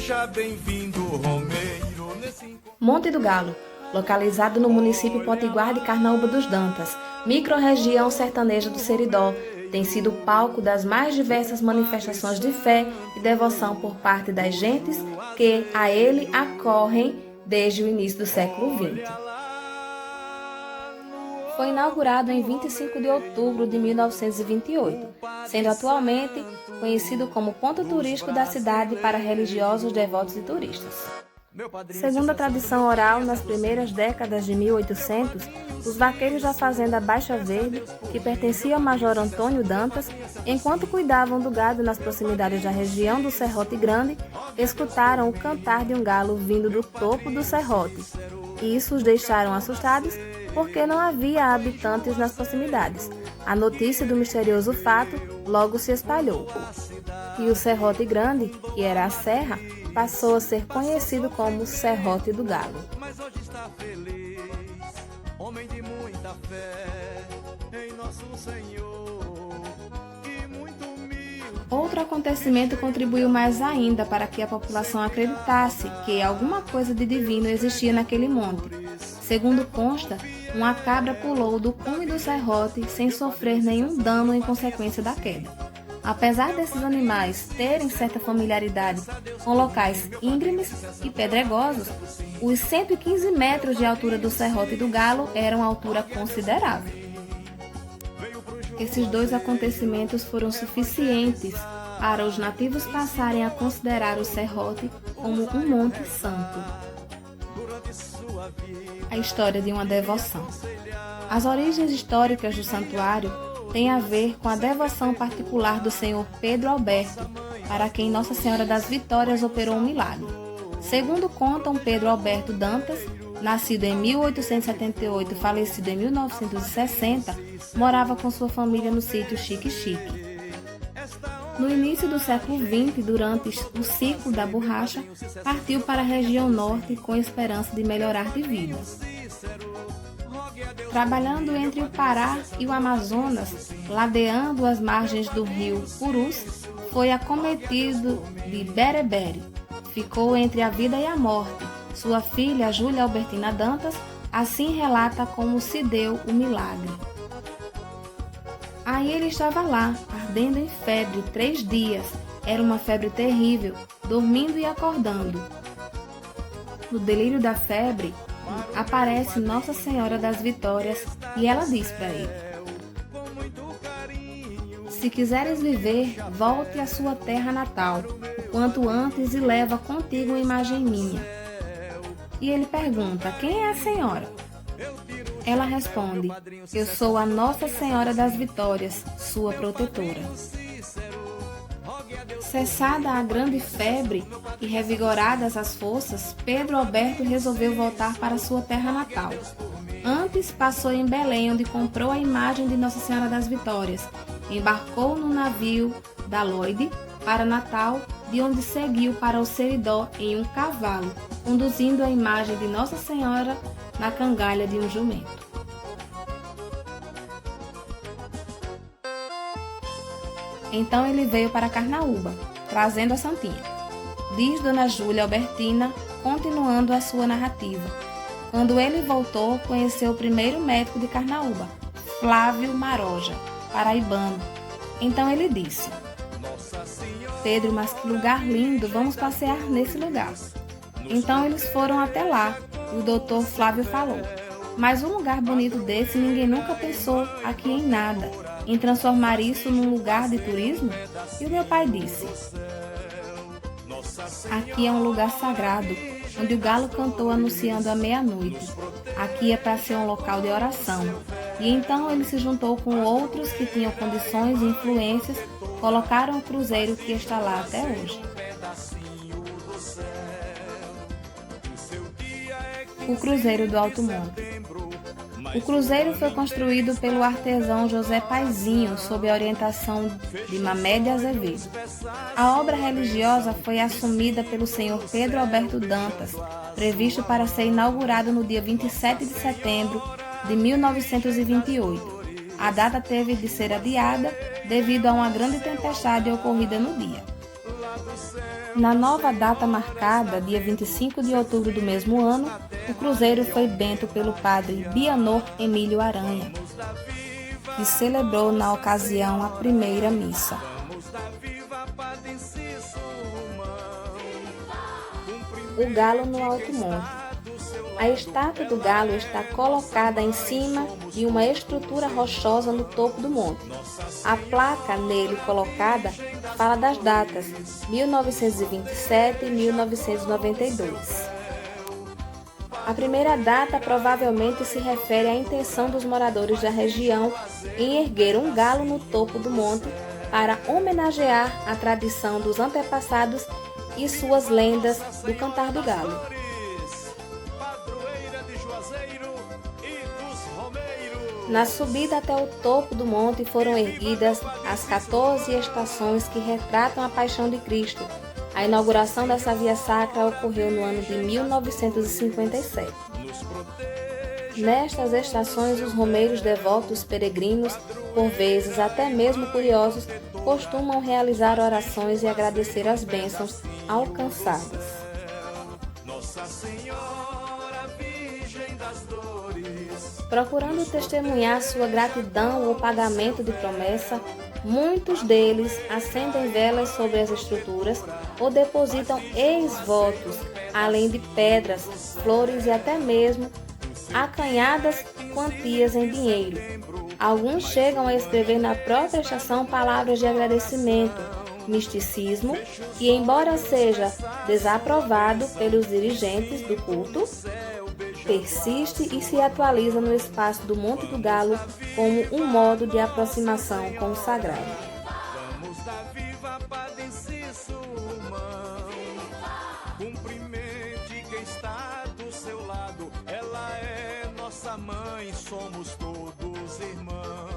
Seja bem-vindo, Romeiro. Monte do Galo, localizado no município potiguar de Carnaúba dos Dantas, microrregião sertaneja do Seridó, tem sido palco das mais diversas manifestações de fé e devoção por parte das gentes que a ele acorrem desde o início do século XX. Foi inaugurado em 25 de outubro de 1928, sendo atualmente conhecido como ponto turístico da cidade para religiosos, devotos e turistas. Segundo a tradição oral, nas primeiras décadas de 1800, os vaqueiros da fazenda Baixa Verde, que pertencia ao Major Antônio Dantas, enquanto cuidavam do gado nas proximidades da região do Serrote Grande, escutaram o cantar de um galo vindo do topo do serrote. Isso os deixaram assustados porque não havia habitantes nas proximidades. A notícia do misterioso fato logo se espalhou. E o Serrote Grande, que era a serra, passou a ser conhecido como Serrote do Galo. Mas hoje está feliz, homem de muita fé em nosso Senhor e muito humilde. Outro acontecimento contribuiu mais ainda para que a população acreditasse que alguma coisa de divino existia naquele monte. Segundo consta, uma cabra pulou do cume do serrote sem sofrer nenhum dano em consequência da queda. Apesar desses animais terem certa familiaridade com locais íngremes e pedregosos, os 115 metros de altura do Serrote do Galo eram altura considerável. Esses dois acontecimentos foram suficientes para os nativos passarem a considerar o Serrote como um monte santo. A história de uma devoção. As origens históricas do santuário têm a ver com a devoção particular do senhor Pedro Alberto, para quem Nossa Senhora das Vitórias operou um milagre. Segundo contam Pedro Alberto Dantas, nascido em 1878 e falecido em 1960, morava com sua família no sítio Xique-Xique. No início do século XX, durante o ciclo da borracha, partiu para a região norte com esperança de melhorar de vida. Trabalhando entre o Pará e o Amazonas, ladeando as margens do rio Purus, foi acometido de berebere. Ficou entre a vida e a morte. Sua filha, Júlia Albertina Dantas, assim relata como se deu o milagre. Aí ele estava lá, ardendo em febre 3 dias. Era uma febre terrível, dormindo e acordando. No delírio da febre, aparece Nossa Senhora das Vitórias e ela diz para ele: se quiseres viver, volte à sua terra natal, o quanto antes, e leva contigo uma imagem minha. E ele pergunta: quem é a senhora? Ela responde: eu sou a Nossa Senhora das Vitórias, sua protetora. Cessada a grande febre e revigoradas as forças, Pedro Alberto resolveu voltar para sua terra natal. Antes passou em Belém, onde comprou a imagem de Nossa Senhora das Vitórias. Embarcou no navio da Lloyd para Natal, de onde seguiu para o Seridó em um cavalo, conduzindo a imagem de Nossa Senhora na cangalha de um jumento. Então ele veio para Carnaúba, trazendo a santinha. Diz Dona Júlia Albertina, continuando a sua narrativa. Quando ele voltou, conheceu o primeiro médico de Carnaúba, Flávio Maroja, paraibano. Então ele disse: Pedro, mas que lugar lindo, vamos passear nesse lugar. Então eles foram até lá e o doutor Flávio falou: mas um lugar bonito desse ninguém nunca pensou aqui em nada, em transformar isso num lugar de turismo? E o meu pai disse: aqui é um lugar sagrado, onde o galo cantou anunciando a meia-noite. Aqui é para ser um local de oração. E então ele se juntou com outros que tinham condições e influências, colocaram o cruzeiro que está lá até hoje. O Cruzeiro do Alto Monte. O cruzeiro foi construído pelo artesão José Paizinho, sob a orientação de Mamé de Azevedo. A obra religiosa foi assumida pelo senhor Pedro Alberto Dantas, previsto para ser inaugurado no dia 27 de setembro de 1928. A data teve de ser adiada devido a uma grande tempestade ocorrida no dia. Na nova data marcada, dia 25 de outubro do mesmo ano, o cruzeiro foi bento pelo padre Bianor Emílio Aranha, que celebrou na ocasião a primeira missa. O galo no alto monte. A estátua do galo está colocada em cima de uma estrutura rochosa no topo do monte. A placa nele colocada fala das datas 1927 e 1992. A primeira data provavelmente se refere à intenção dos moradores da região em erguer um galo no topo do monte para homenagear a tradição dos antepassados e suas lendas do cantar do galo. Na subida até o topo do monte foram erguidas as 14 estações que retratam a Paixão de Cristo. A inauguração dessa via sacra ocorreu no ano de 1957. Nestas estações, os romeiros devotos, peregrinos, por vezes até mesmo curiosos, costumam realizar orações e agradecer as bênçãos alcançadas. Nossa Senhora, Virgem das Dores. Procurando testemunhar sua gratidão ou pagamento de promessa, muitos deles acendem velas sobre as estruturas ou depositam ex-votos, além de pedras, flores e até mesmo acanhadas quantias em dinheiro. Alguns chegam a escrever na própria estação palavras de agradecimento, misticismo, que, embora seja desaprovado pelos dirigentes do culto, persiste e se atualiza no espaço do Monte do Galo como um modo de aproximação com o sagrado. Vamos dar viva Padre Cício, cumprimente quem está do seu lado, ela é nossa mãe, somos todos irmãos.